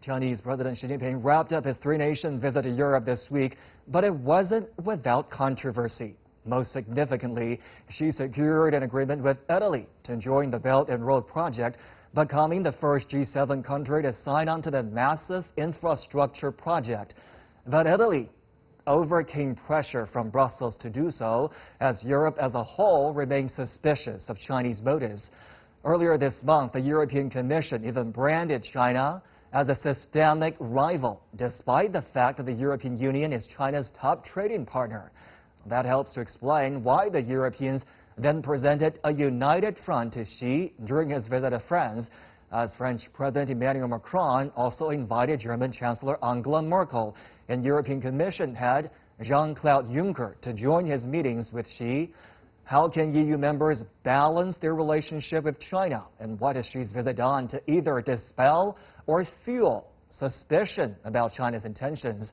Chinese President Xi Jinping wrapped up his three-nation visit to Europe this week, but it wasn't without controversy. Most significantly, Xi secured an agreement with Italy to join the Belt and Road project, becoming the first G7 country to sign on to the massive infrastructure project. But Italy overcame pressure from Brussels to do so, as Europe as a whole remains suspicious of Chinese motives. Earlier this month, the European Commission even branded China as a systemic rival, despite the fact that the European Union is China's top trading partner. That helps to explain why the Europeans then presented a united front to Xi during his visit to France, as French President Emmanuel Macron also invited German Chancellor Angela Merkel and European Commission head Jean-Claude Juncker to join his meetings with Xi. How can EU members balance their relationship with China, and what is Xi's visit done to either dispel or fuel suspicion about China's intentions?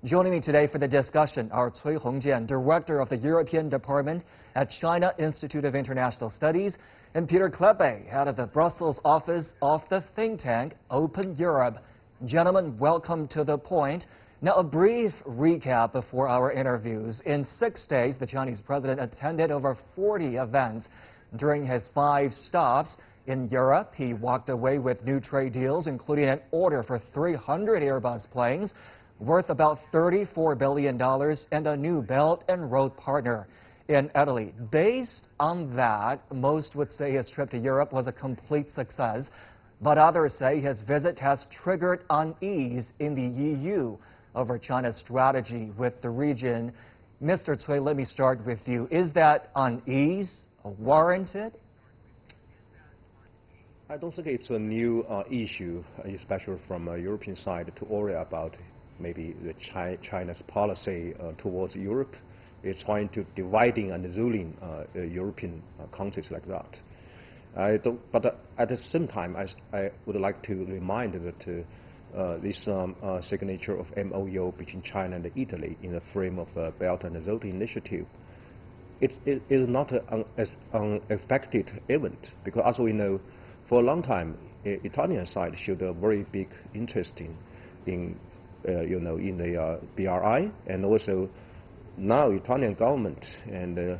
Joining me today for the discussion are Cui Hongjian, Director of the European Department at China Institute of International Studies, and Pieter Cleppe, head of the Brussels office of the think tank Open Europe. Gentlemen, welcome to The Point. Now, a brief recap before our interviews. In 6 days, the Chinese president attended over 40 events. During his 5 stops in Europe, he walked away with new trade deals, including an order for 300 Airbus planes worth about $34 billion and a new Belt and Road partner in Italy. Based on that, most would say his trip to Europe was a complete success, but others say his visit has triggered unease in the EU over China's strategy with the region. Mr. Cui, let me start with you. Is that unease warranted? I don't think it's a new issue, especially from a European side, to worry about maybe the China's policy towards Europe. It's trying to dividing and ruling European countries like that. But at the same time, I would like to remind that this signature of MOU between China and Italy in the frame of the Belt and Road Initiative, it is not an unexpected event, because as we know, for a long time, Italian side showed a very big interest in the BRI, and also now Italian government and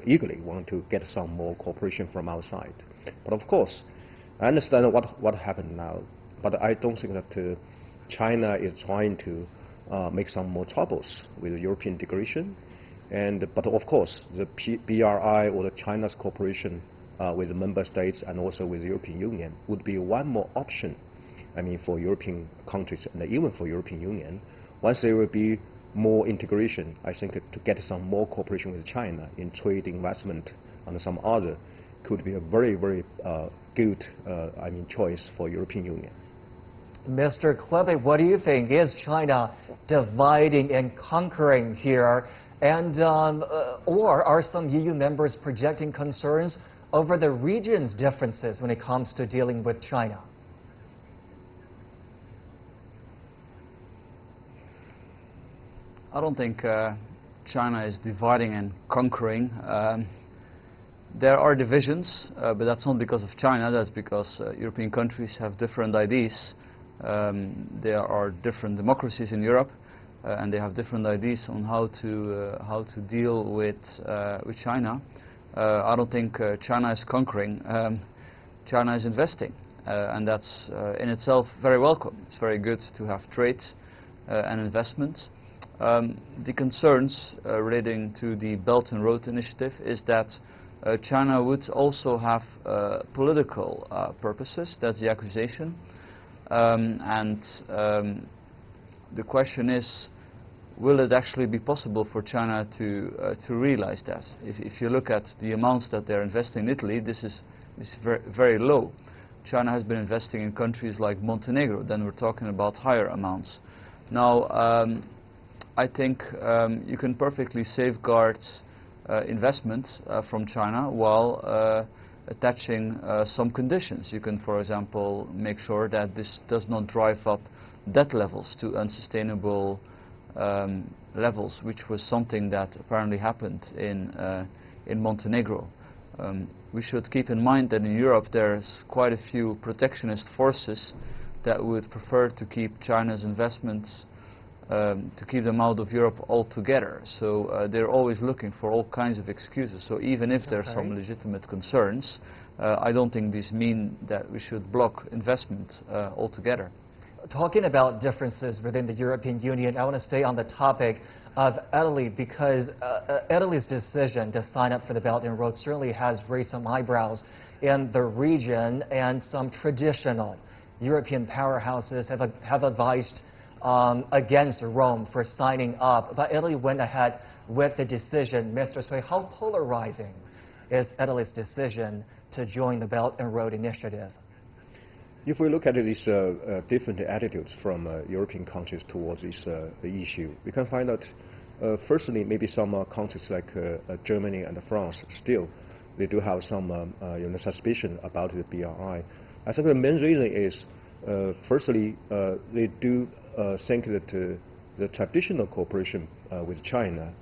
eagerly want to get some more cooperation from our side. But of course, I understand what happened now, but I don't think that China is trying to make some more troubles with European integration. But of course, the BRI or the China's cooperation with the member states and also with the European Union would be one more option, I mean, for European countries and even for European Union. Once there will be more integration, I think to get some more cooperation with China in trade, investment, and some other could be a very, very good choice for European Union. Mr. Cleppe, what do you think? Is China dividing and conquering here? And or are some EU members projecting concerns over the region's differences when it comes to dealing with China? I don't think China is dividing and conquering. There are divisions, but that's not because of China. That's because European countries have different ideas. There are different democracies in Europe, and they have different ideas on how to deal with China. I don't think China is conquering. China is investing, and that's in itself very welcome. It's very good to have trade and investment. The concerns relating to the Belt and Road Initiative is that China would also have political purposes. That's the accusation. The question is, will it actually be possible for China to realize that? If you look at the amounts that they're investing in Italy, this is very, very low. China has been investing in countries like Montenegro, then we're talking about higher amounts. Now, I think you can perfectly safeguard investment from China while attaching some conditions. You can, for example, make sure that this does not drive up debt levels to unsustainable levels, which was something that apparently happened in Montenegro. We should keep in mind that in Europe there's quite a few protectionist forces that would prefer to keep China's investments, to keep them out of Europe altogether. So they're always looking for all kinds of excuses. So even if there are some legitimate concerns, I don't think these mean that we should block investment altogether. Talking about differences within the European Union, I want to stay on the topic of Italy, because Italy's decision to sign up for the Belt and Road certainly has raised some eyebrows in the region, and some traditional European powerhouses have advised against Rome for signing up. But Italy went ahead with the decision. Mr. Cui, how polarizing is Italy's decision to join the Belt and Road Initiative? If we look at these different attitudes from European countries towards this issue, we can find out, firstly, maybe some countries like Germany and France still, they do have some suspicion about the BRI. I think the main reason is, firstly, they do think that the traditional cooperation with China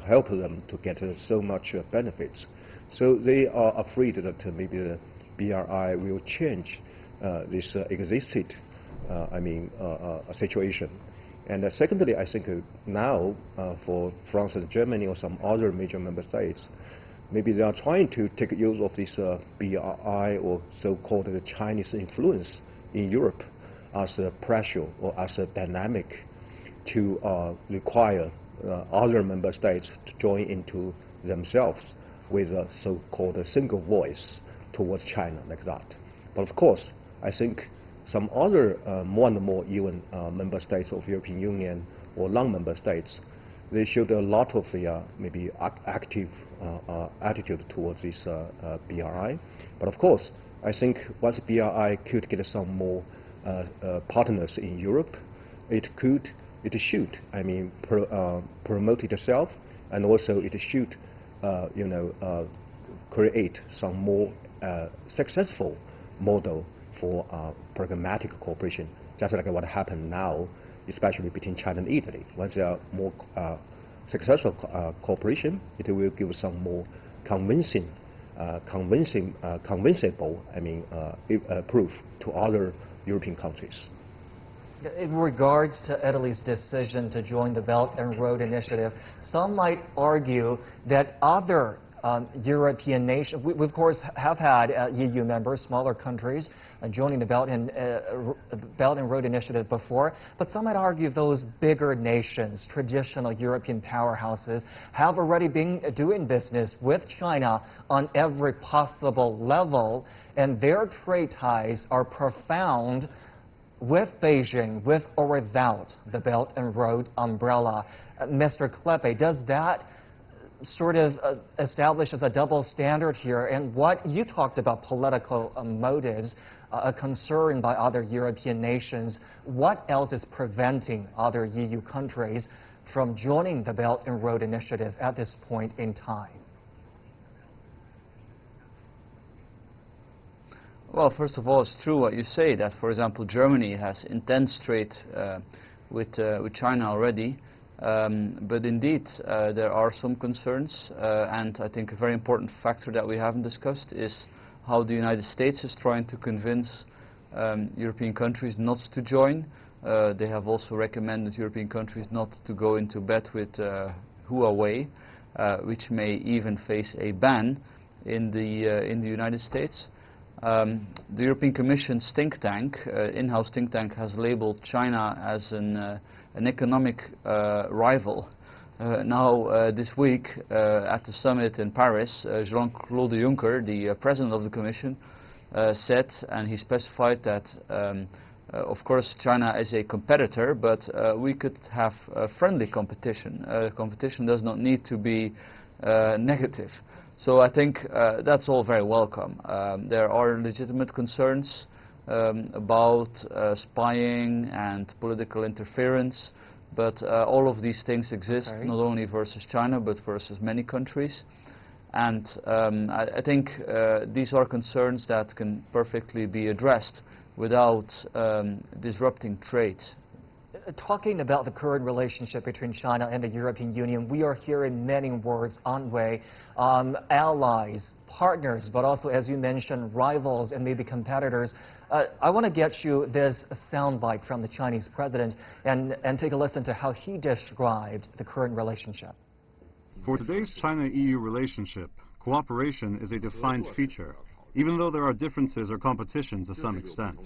help them to get so much benefits. So they are afraid that maybe the BRI will change this existed situation. And secondly, I think now for France and Germany or some other major member states, maybe they are trying to take use of this BRI or so-called the Chinese influence in Europe as a pressure or as a dynamic to require other member states to join into themselves with a so-called single voice towards China like that. But of course, I think some other more and more even member states of European Union or non-member states, they showed a lot of maybe active attitude towards this BRI. But of course, I think once BRI could get some more partners in Europe, it should, promote itself, and also it should, create some more successful model for pragmatic cooperation, just like what happened now, especially between China and Italy. Once there are more successful cooperation, it will give some more convincible proof to other European countries. In regards to Italy's decision to join the Belt and Road Initiative, some might argue that other European nations, we of course have had EU members, smaller countries, joining the Belt and Road Initiative before, but some might argue those bigger nations, traditional European powerhouses, have already been doing business with China on every possible level, and their trade ties are profound with Beijing, with or without the Belt and Road umbrella. Mr. Cleppe, does that sort of establish as a double standard here? And what you talked about, political motives, a concern by other European nations, what else is preventing other EU countries from joining the Belt and Road Initiative at this point in time? Well, first of all, it's true what you say, that, for example, Germany has intense trade with China already. But indeed, there are some concerns, and I think a very important factor that we haven't discussed is how the United States is trying to convince European countries not to join. They have also recommended European countries not to go into bed with Huawei, which may even face a ban in the United States. The European Commission's think tank, in-house think tank, has labeled China as an economic rival. Now, this week, at the summit in Paris, Jean-Claude Juncker, the president of the Commission, said, and he specified that, of course, China is a competitor, but we could have friendly competition. Competition does not need to be negative. So I think that's all very welcome. There are legitimate concerns about spying and political interference, but all of these things exist not only versus China but versus many countries. And I think these are concerns that can perfectly be addressed without disrupting trade. talking about the current relationship between China and the European Union, we are hearing many words, aren't we? Allies, partners, but also, as you mentioned, rivals and maybe competitors. I want to get you this soundbite from the Chinese president and take a listen to how he described the current relationship. For today's China-EU relationship, cooperation is a defined feature, even though there are differences or competition to some extent.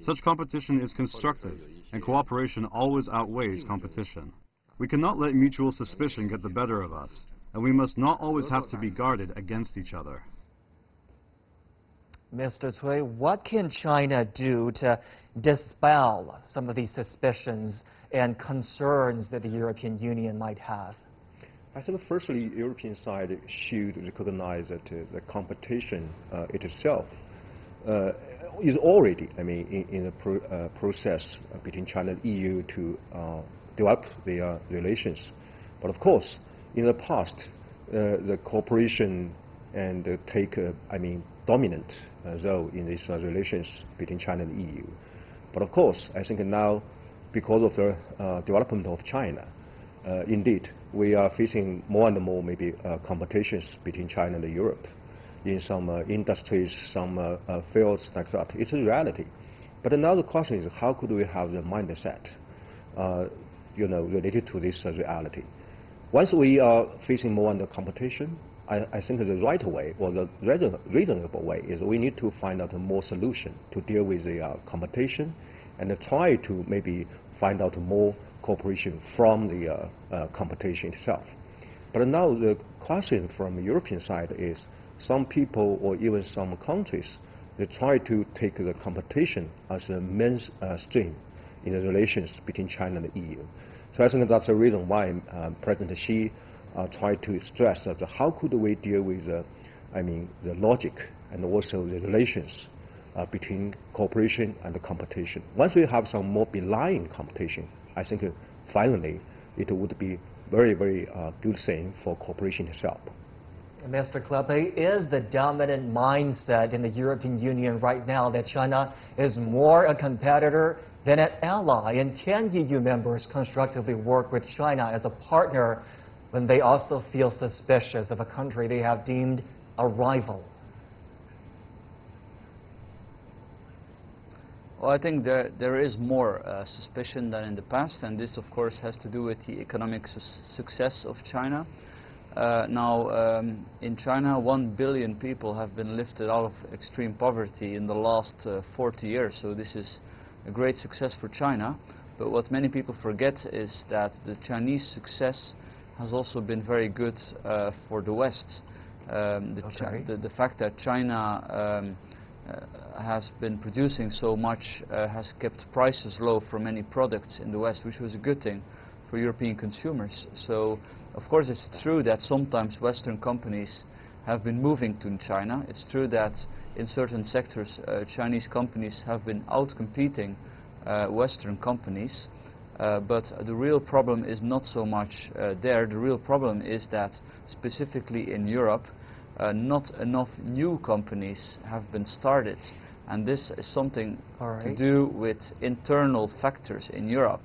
Such competition is constructive, and cooperation always outweighs competition. We cannot let mutual suspicion get the better of us, and we must not always have to be guarded against each other. Mr. Cui, what can China do to dispel some of these suspicions and concerns that the European Union might have? I think firstly, European side should recognize that the competition itself is already, in a process between China and EU to develop their relations. But of course, in the past, the cooperation and take, dominant role in these relations between China and EU. But of course, I think now, because of the development of China, indeed, we are facing more and more competitions between China and Europe in some industries, some fields like that. It's a reality. But another question is, how could we have the mindset, related to this reality? Once we are facing more under competition, I think the right way, or the reasonable way, is we need to find out more solution to deal with the competition and try to maybe find out more cooperation from the competition itself. But now the question from the European side is, some people or even some countries, they try to take the competition as a mainstream in the relations between China and the EU. So I think that's the reason why President Xi tried to stress that how could we deal with the logic and also the relations between cooperation and the competition. Once we have some more benign competition, I think finally it would be very, very good thing for cooperation itself. Mr. Cleppe, is the dominant mindset in the European Union right now that China is more a competitor than an ally? And can EU members constructively work with China as a partner when they also feel suspicious of a country they have deemed a rival? Well, I think there is more suspicion than in the past, and this of course has to do with the economic success of China. In China, 1 billion people have been lifted out of extreme poverty in the last 40 years, so this is a great success for China. But what many people forget is that the Chinese success has also been very good for the West. The fact that China has been producing so much has kept prices low for many products in the West, which was a good thing for European consumers. So, of course, it's true that sometimes Western companies have been moving to China. It's true that in certain sectors Chinese companies have been out-competing Western companies. But the real problem is not so much there. The real problem is that, specifically in Europe, not enough new companies have been started. And this is something to do with internal factors in Europe,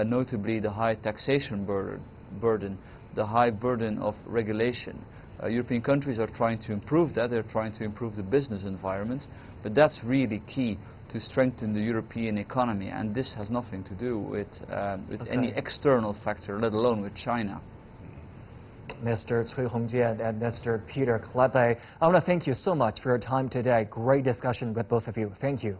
notably the high taxation burden, the high burden of regulation. European countries are trying to improve that. They're trying to improve the business environment. But that's really key to strengthen the European economy, and this has nothing to do with any external factor, let alone with China. Mr. Cui Hongjian and Mr. Pieter Cleppe, I want to thank you so much for your time today. Great discussion with both of you. Thank you.